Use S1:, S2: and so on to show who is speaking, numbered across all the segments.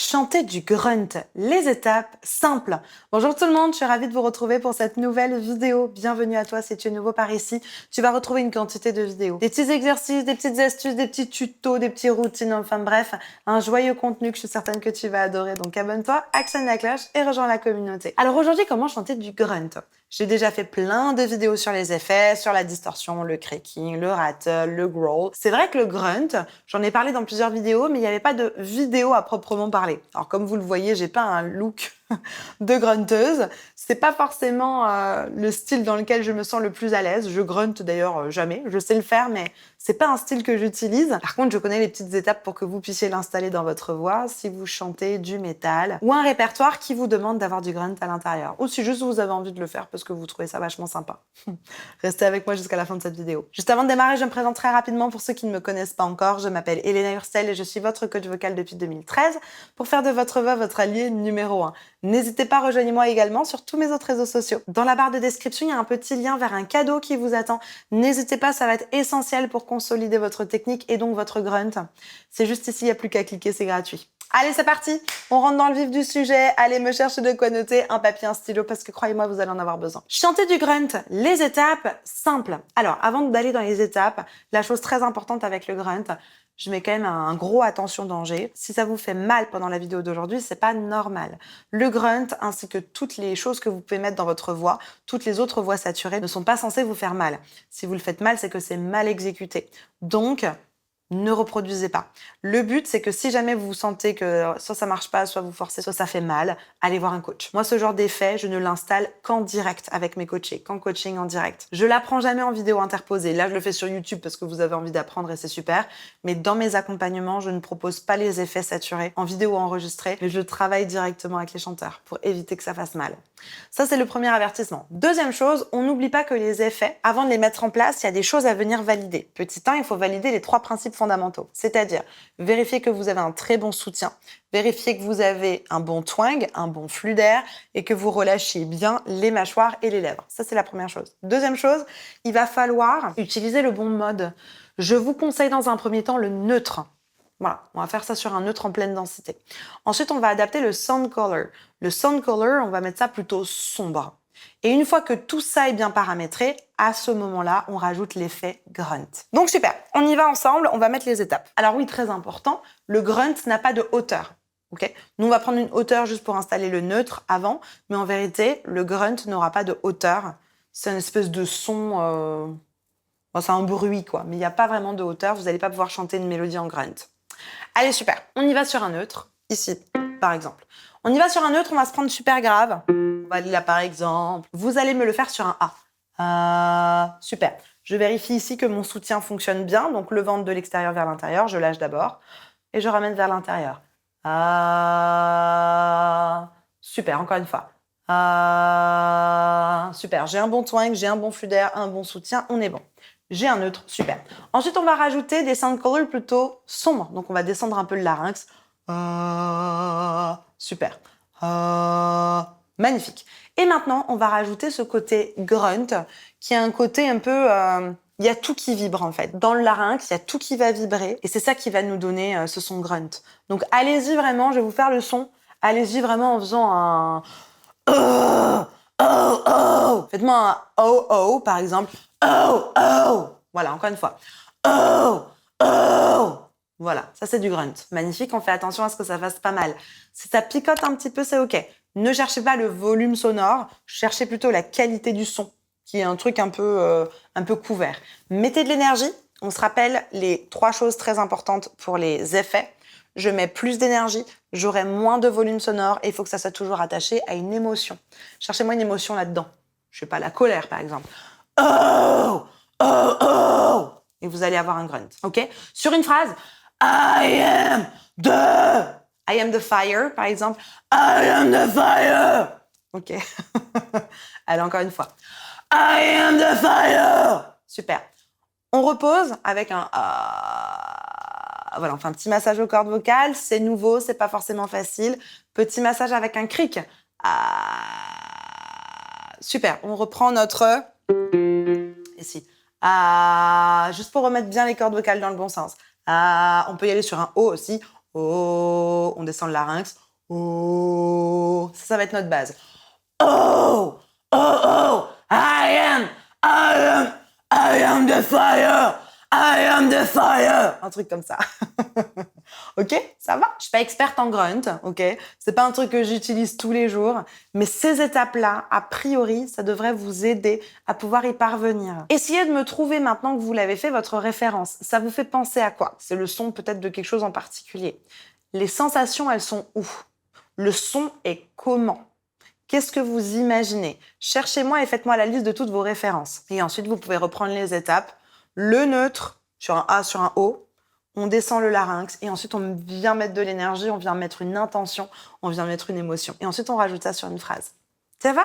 S1: Chanter du grunt, les étapes simples. Bonjour tout le monde, je suis ravie de vous retrouver pour cette nouvelle vidéo. Bienvenue à toi si tu es nouveau par ici. Tu vas retrouver une quantité de vidéos. Des petits exercices, des petites astuces, des petits tutos, des petites routines, enfin bref, un joyeux contenu que je suis certaine que tu vas adorer. Donc abonne-toi, actionne la cloche et rejoins la communauté. Alors aujourd'hui, comment chanter du grunt? J'ai déjà fait plein de vidéos sur les effets, sur la distorsion, le cracking, le rattle, le growl. C'est vrai que le grunt, j'en ai parlé dans plusieurs vidéos, mais il n'y avait pas de vidéo à proprement parler. Alors comme vous le voyez, j'ai pas un look de grunteuse. C'est pas forcément le style dans lequel je me sens le plus à l'aise. Je grunt d'ailleurs jamais. Je sais le faire, mais c'est pas un style que j'utilise. Par contre, je connais les petites étapes pour que vous puissiez l'installer dans votre voix si vous chantez du métal ou un répertoire qui vous demande d'avoir du grunt à l'intérieur. Ou si juste vous avez envie de le faire parce que vous trouvez ça vachement sympa. Restez avec moi jusqu'à la fin de cette vidéo. Juste avant de démarrer, je me présente très rapidement pour ceux qui ne me connaissent pas encore. Je m'appelle Elena Hurstel et je suis votre coach vocal depuis 2013 pour faire de votre voix votre allié numéro 1. N'hésitez pas, rejoignez-moi également sur tous mes autres réseaux sociaux. Dans la barre de description, il y a un petit lien vers un cadeau qui vous attend. N'hésitez pas, ça va être essentiel pour consolider votre technique et donc votre grunt. C'est juste ici, il n'y a plus qu'à cliquer, c'est gratuit. Allez, c'est parti. On rentre dans le vif du sujet. Allez, me chercher de quoi noter, un papier, un stylo, parce que croyez-moi, vous allez en avoir besoin. Chanter du grunt, les étapes simples. Alors, avant d'aller dans les étapes, la chose très importante avec le grunt, je mets quand même un gros attention danger. Si ça vous fait mal pendant la vidéo d'aujourd'hui, c'est pas normal. Le grunt, ainsi que toutes les choses que vous pouvez mettre dans votre voix, toutes les autres voix saturées, ne sont pas censées vous faire mal. Si vous le faites mal, c'est que c'est mal exécuté. Donc, ne reproduisez pas. Le but, c'est que si jamais vous sentez que soit ça marche pas, soit vous forcez, soit ça fait mal, allez voir un coach. Moi, ce genre d'effet, je ne l'installe qu'en direct avec mes coachés, qu'en coaching en direct. Je l'apprends jamais en vidéo interposée. Là, je le fais sur YouTube parce que vous avez envie d'apprendre et c'est super. Mais dans mes accompagnements, je ne propose pas les effets saturés en vidéo enregistrée, mais je travaille directement avec les chanteurs pour éviter que ça fasse mal. Ça, c'est le premier avertissement. Deuxième chose, on n'oublie pas que les effets, avant de les mettre en place, il y a des choses à venir valider. Petit 1, il faut valider les 3 principes fondamentaux. C'est-à-dire, vérifier que vous avez un très bon soutien, vérifier que vous avez un bon twang, un bon flux d'air et que vous relâchez bien les mâchoires et les lèvres. Ça, c'est la première chose. Deuxième chose, il va falloir utiliser le bon mode. Je vous conseille dans un premier temps le neutre. Voilà, on va faire ça sur un neutre en pleine densité. Ensuite, on va adapter le sound color. Le sound color, on va mettre ça plutôt sombre. Et une fois que tout ça est bien paramétré, à ce moment-là, on rajoute l'effet grunt. Donc super, on y va ensemble, on va mettre les étapes. Alors oui, très important, le grunt n'a pas de hauteur. Okay, nous, on va prendre une hauteur juste pour installer le neutre avant, mais en vérité, le grunt n'aura pas de hauteur. C'est une espèce de son... Bon, c'est un bruit, quoi, mais il n'y a pas vraiment de hauteur. Vous n'allez pas pouvoir chanter une mélodie en grunt. Allez, super. On y va sur un neutre, ici, par exemple. On y va sur un neutre, on va se prendre super grave. On va aller là, par exemple. Vous allez me le faire sur un A. Super. Je vérifie ici que mon soutien fonctionne bien, donc le ventre de l'extérieur vers l'intérieur, je lâche d'abord, et je ramène vers l'intérieur. Super, encore une fois. Super, j'ai un bon twang, j'ai un bon flux d'air, un bon soutien, on est bon. J'ai un neutre, super. Ensuite, on va rajouter des sound colors plutôt sombres. Donc, on va descendre un peu le larynx. Super. Magnifique. Et maintenant, on va rajouter ce côté grunt, qui a un côté un peu... il y a tout qui vibre, en fait. Dans le larynx, il y a tout qui va vibrer. Et c'est ça qui va nous donner ce son grunt. Donc, allez-y vraiment, je vais vous faire le son. Allez-y vraiment en faisant un... Faites-moi un oh, par exemple. Oh. Voilà, encore une fois. Oh. Voilà, ça c'est du grunt. Magnifique, on fait attention à ce que ça fasse pas mal. Si ça picote un petit peu, c'est ok. Ne cherchez pas le volume sonore, cherchez plutôt la qualité du son, qui est un truc un peu couvert. Mettez de l'énergie. On se rappelle les 3 choses très importantes pour les effets. Je mets plus d'énergie, j'aurai moins de volume sonore et il faut que ça soit toujours attaché à une émotion. Cherchez-moi une émotion là-dedans. Je sais pas, la colère par exemple. Oh. Et vous allez avoir un grunt, ok? Sur une phrase, I am the fire, par exemple. I am the fire. Ok. Allez, encore une fois. I am the fire. Super. On repose avec un voilà, on fait un petit massage aux cordes vocales. C'est nouveau, c'est pas forcément facile. Petit massage avec un cric. Super. On reprend notre... Ici. Juste pour remettre bien les cordes vocales dans le bon sens. On peut y aller sur un O aussi. Oh, on descend le larynx. Oh, ça va être notre base. Oh, oh, oh, I am the fire, I am the fire. Un truc comme ça. Ok, ça va? Je suis pas experte en grunt, ok? C'est pas un truc que j'utilise tous les jours, mais ces étapes-là, a priori, ça devrait vous aider à pouvoir y parvenir. Essayez de me trouver maintenant que vous l'avez fait votre référence. Ça vous fait penser à quoi? C'est le son peut-être de quelque chose en particulier. Les sensations, elles sont où? Le son est comment? Qu'est-ce que vous imaginez? Cherchez-moi et faites-moi la liste de toutes vos références. Et ensuite, vous pouvez reprendre les étapes. Le neutre, sur un A, sur un O. On descend le larynx. Et ensuite, on vient mettre de l'énergie, on vient mettre une intention, on vient mettre une émotion. Et ensuite, on rajoute ça sur une phrase. Ça va?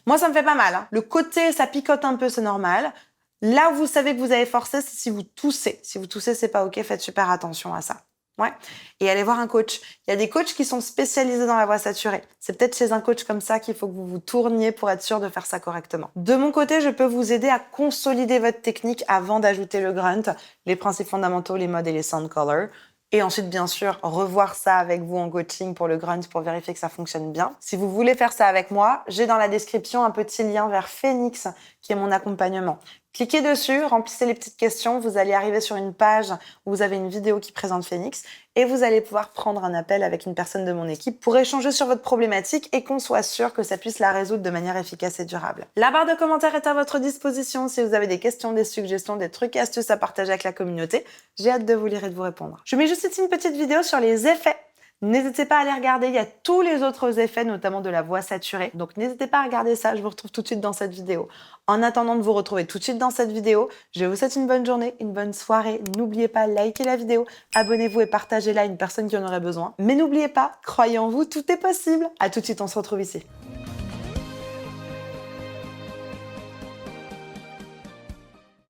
S1: Moi, ça me fait pas mal. Hein. Le côté, ça picote un peu, c'est normal. Là où vous savez que vous avez forcé, c'est si vous toussez. Si vous toussez, c'est pas OK. Faites super attention à ça. Ouais. Et allez voir un coach. Il y a des coachs qui sont spécialisés dans la voix saturée. C'est peut-être chez un coach comme ça qu'il faut que vous vous tourniez pour être sûr de faire ça correctement. De mon côté, je peux vous aider à consolider votre technique avant d'ajouter le grunt, les principes fondamentaux, les modes et les sound colors. Et ensuite, bien sûr, revoir ça avec vous en coaching pour le grunt pour vérifier que ça fonctionne bien. Si vous voulez faire ça avec moi, j'ai dans la description un petit lien vers Phoenix, qui est mon accompagnement. Cliquez dessus, remplissez les petites questions, vous allez arriver sur une page où vous avez une vidéo qui présente Phoenix et vous allez pouvoir prendre un appel avec une personne de mon équipe pour échanger sur votre problématique et qu'on soit sûr que ça puisse la résoudre de manière efficace et durable. La barre de commentaires est à votre disposition si vous avez des questions, des suggestions, des trucs et astuces à partager avec la communauté. J'ai hâte de vous lire et de vous répondre. Je mets juste ici une petite vidéo sur les effets. N'hésitez pas à les regarder, il y a tous les autres effets, notamment de la voix saturée. Donc n'hésitez pas à regarder ça, je vous retrouve tout de suite dans cette vidéo. En attendant de vous retrouver tout de suite dans cette vidéo, je vous souhaite une bonne journée, une bonne soirée. N'oubliez pas, likez la vidéo, abonnez-vous et partagez-la à une personne qui en aurait besoin. Mais n'oubliez pas, croyez en vous, tout est possible. À tout de suite, on se retrouve ici.